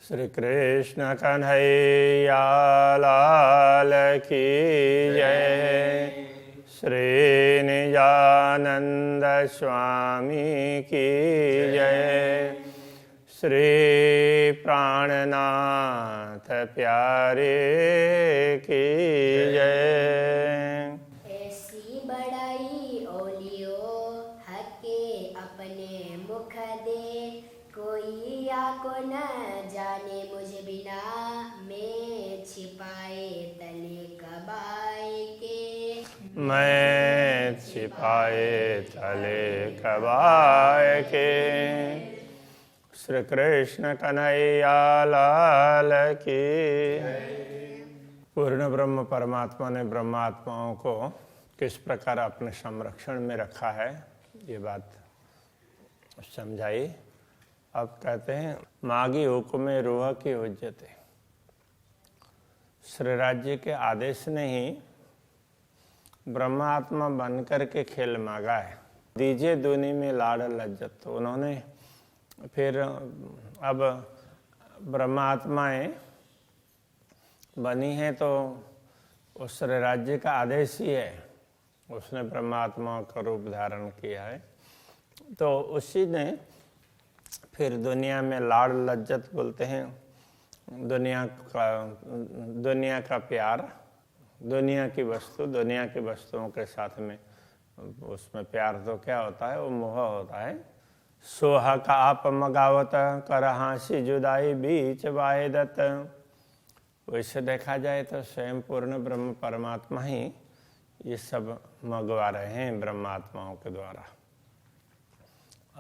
श्री कृष्ण कन्हैया लाल की जय। श्री निजानंद स्वामी की जय। श्री प्राणनाथ प्यारे की जय। ऐसी बड़ाई ओलियो हके अपने मुख दे, कोई आको न जाने मुझ बिना, मैं छिपाए तले कबाए के, मैं छिपाए तले कबाए के। श्री कृष्ण कन्हैया लाल की। पूर्ण ब्रह्म परमात्मा ने ब्रह्मात्माओं को किस प्रकार अपने संरक्षण में रखा है, ये बात समझाई। अब कहते हैं मागी हुक्म रूह की हुज्जते। श्री राज्य के आदेश ने ही ब्रह्मात्मा बनकर के खेल मांगा है। दीजिए दुनी में लाड़ लज्जत। तो उन्होंने फिर अब ब्रह्मात्माएं बनी हैं तो उस राज्य का आदेश ही है, उसने ब्रह्मात्मा का रूप धारण किया है। तो उसी ने फिर दुनिया में लाड़ लज्जत बोलते हैं, दुनिया का प्यार, दुनिया की वस्तुओं के साथ में उसमें प्यार तो क्या होता है, वो मोह होता है। सोहा का आप मगावत कर हांसी जुदाई बीच वायदत। वैसे देखा जाए तो स्वयं पूर्ण ब्रह्म परमात्मा ही ये सब मंगवा रहे हैं ब्रह्मात्माओं के द्वारा।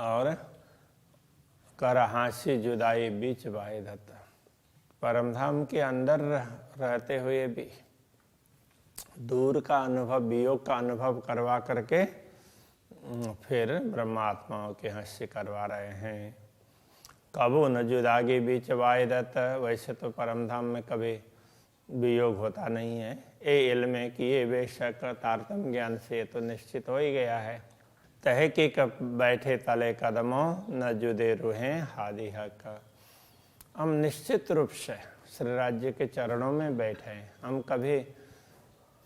और कर हांसी जुदाई बीच वायदत, परमधाम के अंदर रहते हुए भी दूर का अनुभव, वियोग का अनुभव करवा करके फिर ब्रह्मात्माओं के हंसी करवा रहे हैं। कबू न जुदागी बीच वायदत। वैसे तो परमधाम में कभी वियोग होता नहीं है, ये इल्म है कि ये बेशक तारतम ज्ञान से तो निश्चित हो ही गया है। तह की कब बैठे तले कदमों न जुदे रूहें हादि हक। हम निश्चित रूप से श्री राज्य के चरणों में बैठे हैं। हम कभी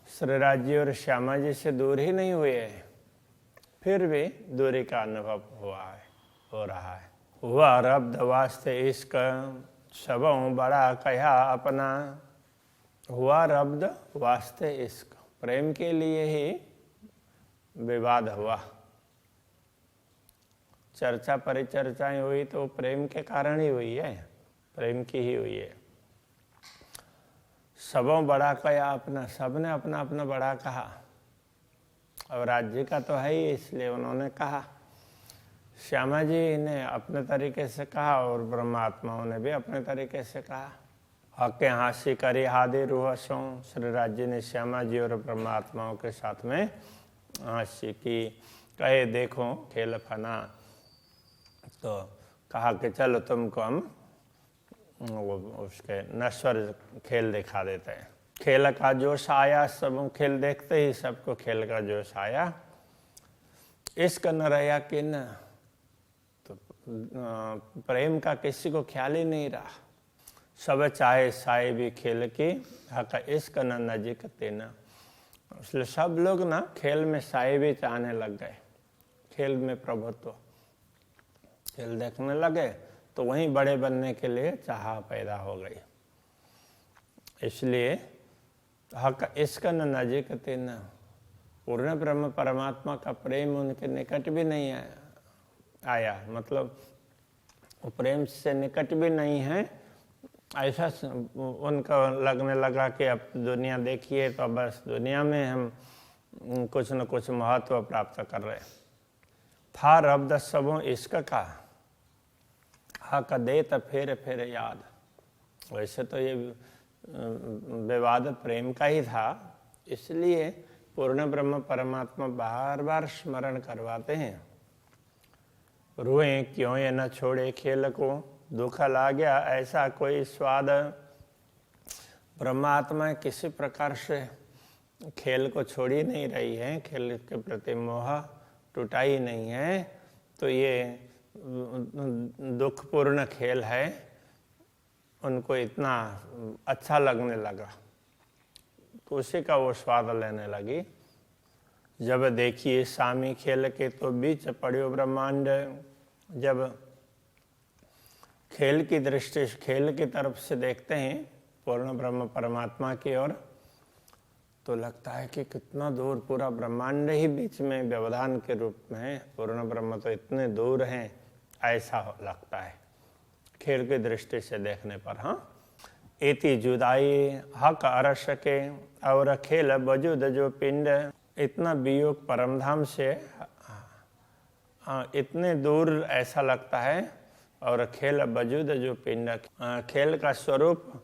श्री राज्य और श्यामा जी से दूर ही नहीं हुए हैं, फिर भी दूरी का अनुभव हो रहा है। हुआ रब्द वास्ते इश्क सबों बड़ा कहा अपना। हुआ रब्द वास्ते इश्क, प्रेम के लिए ही विवाद हुआ। चर्चा परिचर्चाएं हुई तो प्रेम के कारण ही हुई है, प्रेम की ही हुई है। सबों बड़ा कहा अपना, सबने अपना अपना बड़ा कहा। और राज्य का तो है ही, इसलिए उन्होंने कहा। श्यामा जी ने अपने तरीके से कहा और ब्रह्मात्माओं ने भी अपने तरीके से कहा। हक हांसी करी हादे रूह सो। श्री राज्य ने श्यामा जी और ब्रह्मात्माओं के साथ में हांसी की। कहे देखो खेल फना, तो कहा कि चलो तुमको हम उसके नश्वर खेल दिखा देते हैं। खेल का जोश आया, सब खेल देखते ही सबको खेल का जोश आया। इश्क न रहा कि न, तो प्रेम का किसी को ख्याल ही नहीं रहा। सब चाहे साए भी खेल की, हक इश्क न नजीक तेना। इसलिए सब लोग ना खेल में साए भी चाहने लग गए, खेल में प्रभुत्व, खेल देखने लगे तो वहीं बड़े बनने के लिए चाह पैदा हो गई। इसलिए हक इश्क न नजीक तेना, पूर्ण ब्रह्म परमात्मा का प्रेम उनके निकट भी नहीं आया। मतलब वो प्रेम से निकट भी नहीं है, ऐसा उनका लगने लगा कि अब दुनिया देखिए तो बस दुनिया में हम कुछ न कुछ महत्व प्राप्त कर रहे। था रब्द सबों इश्क का, हक दे तो फिर याद। वैसे तो ये विवाद प्रेम का ही था, इसलिए पूर्ण ब्रह्म परमात्मा बार बार स्मरण करवाते हैं। रोए क्यों ये न छोड़े खेल को, दुख ला गया ऐसा कोई स्वाद। ब्रह्मात्मा किसी प्रकार से खेल को छोड़ ही नहीं रही है, खेल के प्रति मोह टूटा ही नहीं है। तो ये दुखपूर्ण खेल है उनको इतना अच्छा लगने लगा, तो उसी का वो स्वाद लेने लगी। जब देखिए सामी खेल के तो बीच पड़ियो ब्रह्मांड। जब खेल की दृष्टि से, खेल की तरफ से देखते हैं पूर्ण ब्रह्म परमात्मा की ओर, तो लगता है कि कितना दूर पूरा ब्रह्मांड ही बीच में व्यवधान के रूप में है, पूर्ण ब्रह्म तो इतने दूर हैं, ऐसा लगता है खेल की दृष्टि से देखने पर। हाँ, एति जुदाई हक अरस के और खेल वजूद जो पिंड, इतना वियोग परमधाम से इतने दूर ऐसा लगता है, और खेल वजूद जो पिंड, खेल का स्वरूप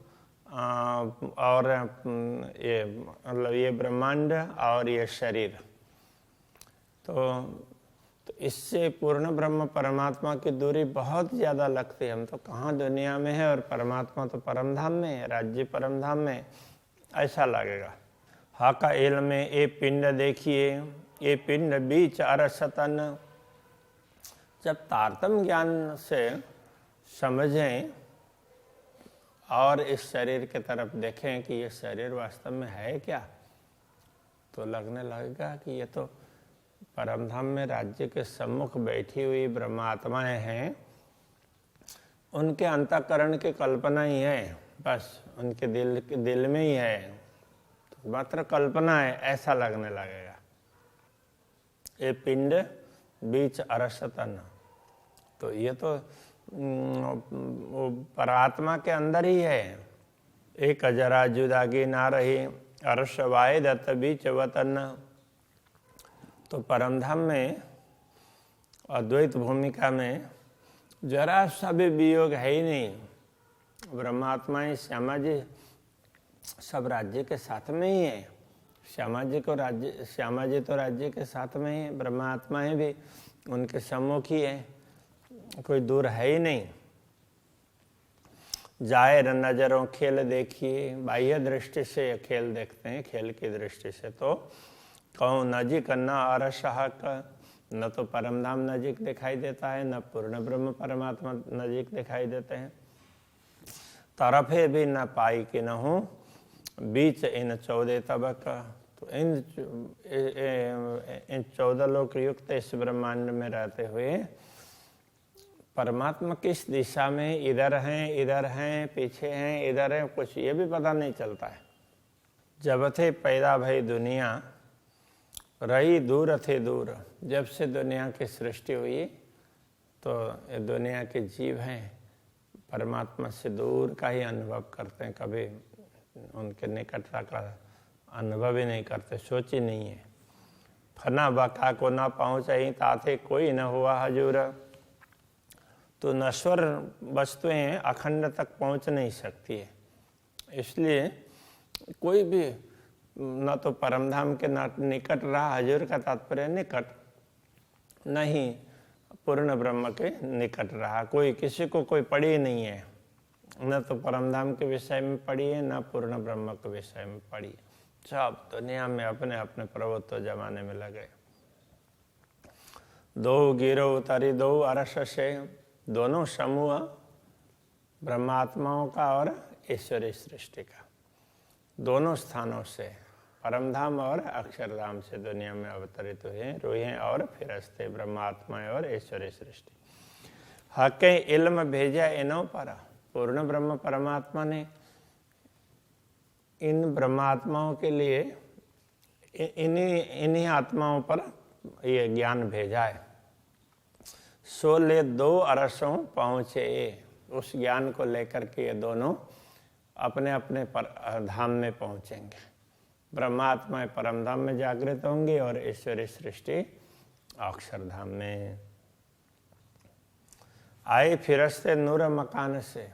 और ये मतलब ये ब्रह्मांड और ये शरीर, तो इससे पूर्ण ब्रह्म परमात्मा की दूरी बहुत ज़्यादा लगती है। हम तो कहाँ दुनिया में है और परमात्मा तो परमधाम में है, राज्य परमधाम में, ऐसा लगेगा। हा का एल में ये पिंड देखिए, ये पिंड बीच अरसतन। जब तारतम ज्ञान से समझें और इस शरीर की तरफ देखें कि ये शरीर वास्तव में है क्या, तो लगने लगेगा कि ये तो परमधाम में राज्य के सम्मुख बैठी हुई ब्रह्मात्माएं हैं, उनके अंतःकरण की कल्पना ही है, बस उनके दिल में ही है, तो मात्र कल्पना है, ऐसा लगने लगेगा। ये पिंड बीच अरसतन, तो ये तो वो परात्मा के अंदर ही है। एक जरा जुदागी ना रही अरस वाय दत्त बीच वतन। तो परमधाम में अद्वैत भूमिका में जरा सा भी वियोग है ही नहीं। ब्रह्मात्माएं श्यामा जी सब राज्य के साथ में ही है। श्यामा जी तो राज्य के साथ में ही, ब्रह्मात्माएं भी उनके सम्मुख ही है, कोई दूर है ही नहीं। जाहिर नजरों खेल देखिए, बाह्य दृष्टि से खेल देखते हैं, खेल की दृष्टि से तो कहूँ नजीक न अरसहक, न तो परमधाम नजीक दिखाई देता है, न पूर्ण ब्रह्म परमात्मा नजीक दिखाई देते हैं। तरफे भी न पाई कि न हूँ बीच इन 14 तबक। तो इन 14 लोक युक्त इस ब्रह्मांड में रहते हुए परमात्मा किस दिशा में, इधर हैं, पीछे हैं, इधर हैं, कुछ ये भी पता नहीं चलता है। जब थे पैदा भई दुनिया रही दूर थे दूर। जब से दुनिया की सृष्टि हुई तो ये दुनिया के जीव हैं परमात्मा से दूर का ही अनुभव करते हैं, कभी उनके निकटता का अनुभव ही नहीं करते, सोच ही नहीं है। फना बका को ना पहुँचाई ताथे कोई न हुआ हजूर। तो नश्वर वस्तुएं अखंड तक पहुँच नहीं सकती है, इसलिए कोई भी न तो परमधाम के निकट रहा, हजूर का तात्पर्य निकट, नहीं पूर्ण ब्रह्म के निकट रहा। कोई किसी को कोई पड़ी ही नहीं है, न तो परमधाम के विषय में पड़ी है, न पूर्ण ब्रह्म के विषय में पड़ी है। सब दुनिया में अपने अपने प्रभुत्व जमाने में लगे। दो गिरो उतारी दो अरस से, दोनों समूह ब्रह्मात्माओं का और ईश्वरी सृष्टि का, दोनों स्थानों से, परमधाम और अक्षरधाम से दुनिया में अवतरित हुए रूहें और फिरस्ते, ब्रह्मात्माएं और ईश्वरी सृष्टि। हक़ इल्म भेजा इनों पर। पूर्ण ब्रह्म परमात्मा ने इन ब्रह्मात्माओं के लिए इन्हीं आत्माओं पर ये ज्ञान भेजा है। सो ले 2 अरसों पहुँचे, उस ज्ञान को लेकर के ये दोनों अपने अपने धाम में पहुँचेंगे। ब्रह्मात्माएं परमधाम में जागृत होंगी और ईश्वरी सृष्टि अक्षरधाम में। आए फिरस्ते नूर मकान से,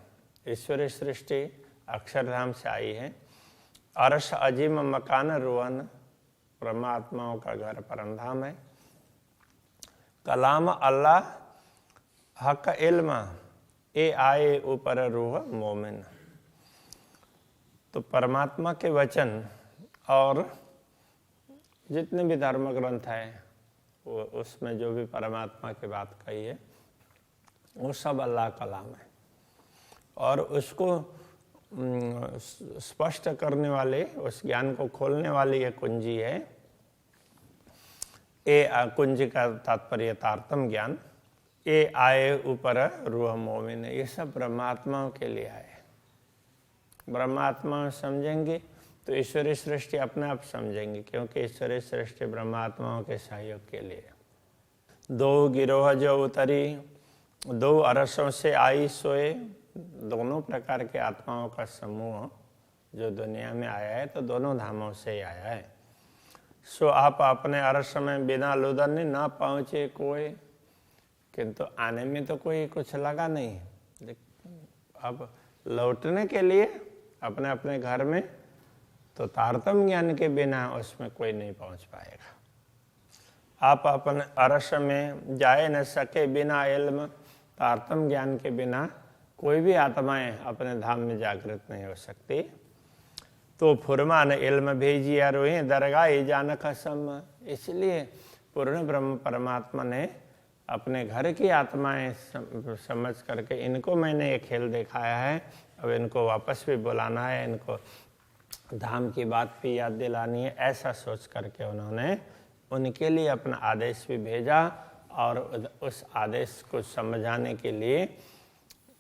ईश्वरी सृष्टि अक्षरधाम से आई है। अरश अजीम मकान रुवन, परमात्माओं का घर परमधाम है। कलाम अल्लाह हक इल्म ए आए ऊपर रूह मोमिन। तो परमात्मा के वचन और जितने भी धर्म ग्रंथ हैं वो उसमें जो भी परमात्मा की बात कही है वो सब अल्लाह कलाम है, और उसको स्पष्ट करने वाले, उस ज्ञान को खोलने वाली ये कुंजी है। ए कुंजी का तात्पर्य तारतम ज्ञान। ये आए ऊपर रूह मोमिन, ये सब ब्रह्मात्माओं के लिए आए। ब्रह्मात्मा समझेंगे तो ईश्वरीय सृष्टि अपने आप समझेंगे, क्योंकि ईश्वरीय सृष्टि ब्रह्मात्माओं के सहयोग के लिए। दो गिरोह जो उतरी, दो अरसों से आई सोए, दोनों प्रकार के आत्माओं का समूह जो दुनिया में आया है, तो दोनों धामों से ही आया है। सो आप अपने अरस में बिना लुदरने ना पहुँचे कोई, किंतु आने में तो कोई कुछ लगा नहीं। अब लौटने के लिए अपने अपने घर में, तो तारतम ज्ञान के बिना उसमें कोई नहीं पहुंच पाएगा। आप अपने अरस में जाए न सके बिना इल्म, तारतम ज्ञान के बिना कोई भी आत्माएं अपने धाम में जागृत नहीं हो सकती। तो फुरमान इल्म भेजिया रोए दरगाह जान कसम, इसलिए पूर्ण ब्रह्म परमात्मा ने अपने घर की आत्माएं समझ करके इनको मैंने ये खेल दिखाया है, अब इनको वापस भी बुलाना है, इनको धाम की बात भी याद दिलानी है, ऐसा सोच करके उन्होंने उनके लिए अपना आदेश भी भेजा और उस आदेश को समझाने के लिए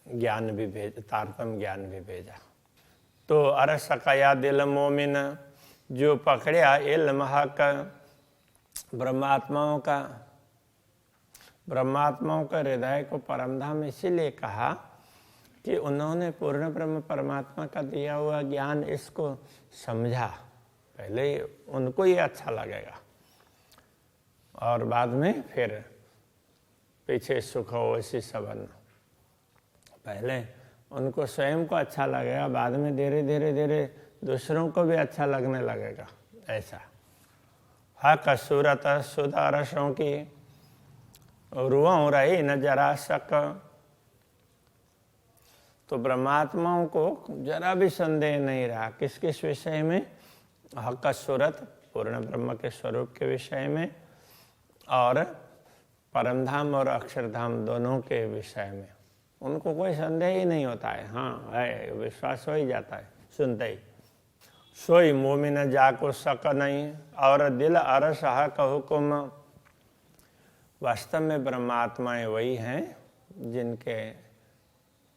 ज्ञान भी तारतम ज्ञान भी भेजा। तो अरस कया दिल मोमिन, जो पकड़िया इल्म हक, ब्रह्मात्माओं का हृदय को परमधाम इसीलिए कहा कि उन्होंने पूर्ण ब्रह्म परमात्मा का दिया हुआ ज्ञान इसको समझा। पहले उनको ये अच्छा लगेगा और बाद में फिर पीछे सुख हो वैसी सबन। पहले उनको स्वयं को अच्छा लगेगा, बाद में धीरे धीरे दूसरों को भी अच्छा लगने लगेगा। ऐसा हक सूरत सुधा रसों की, रुआं रही न जरा शक। तो ब्रह्मात्माओं को जरा भी संदेह नहीं रहा किस किस विषय में, हक सूरत पूर्ण ब्रह्म के स्वरूप के विषय में, और परमधाम और अक्षरधाम दोनों के विषय में उनको कोई संदेह ही नहीं होता है। हाँ है, विश्वास हो ही जाता है सुनते ही। सोई मोमिन जाको शक नहीं, और दिल अरस हक हुकुम। वास्तव में ब्रह्मात्माएं वही हैं जिनके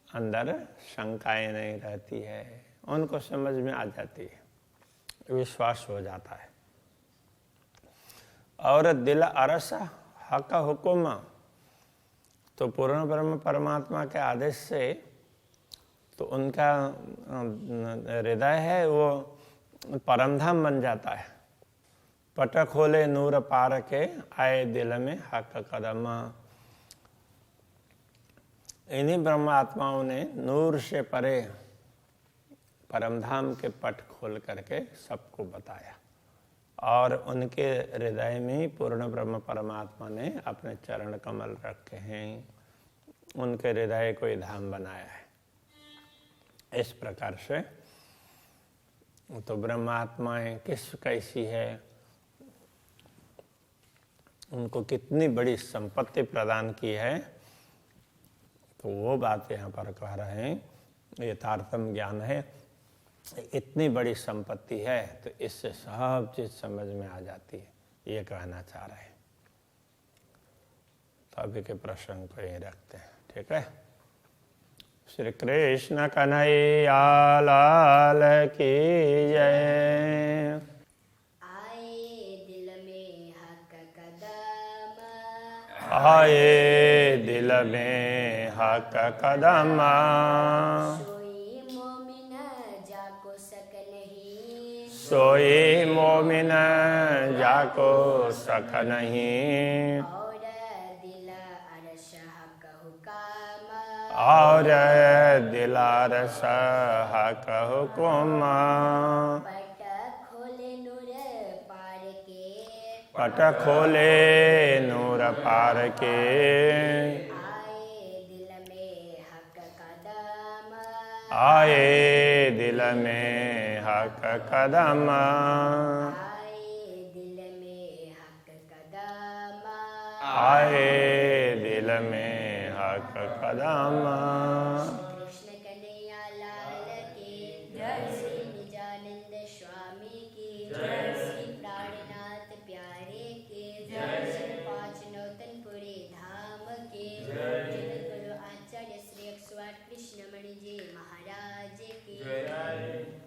अंदर शंकाएं नहीं रहती है, उनको समझ में आ जाती है, विश्वास हो जाता है। और दिल अरस हक हुकुम, तो पूर्ण ब्रह्म परमात्मा के आदेश से तो उनका हृदय है वो परमधाम बन जाता है। पट खोले नूर पार के, आए दिल में हक कदम। इन्हीं ब्रह्मात्माओं ने नूर से परे परमधाम के पट खोल करके सबको बताया, और उनके हृदय में पूर्ण ब्रह्म परमात्मा ने अपने चरण कमल रखे हैं, उनके हृदय को ही धाम बनाया है। इस प्रकार से तो ब्रह्मात्माएं कैसी है, उनको कितनी बड़ी संपत्ति प्रदान की है, तो वो बात यहाँ पर कह रहे हैं। ये तारतम ज्ञान है, इतनी बड़ी संपत्ति है, तो इससे सब चीज समझ में आ जाती है, ये कहना चाह रहे हैं। तो अभी के प्रसंग को यही रखते हैं, ठीक है। श्री कृष्ण कन्हैया लाल की जय। आए दिल में हक कदम, आए दिल में हक कदम। सोई मोमिन जाको शक नहीं, सोई मोमिन जाको शक नहीं। और दिलारस हक हुकुम। पट खोले नूर पार के, पट खोले नूर पार के। आए दिल में हक कदम, आए दिल में हक कदम। आए दिल में हक कदम, आए दिल में हक कदम। कृष्ण कन्हैया लाल की जी महाराज की जय।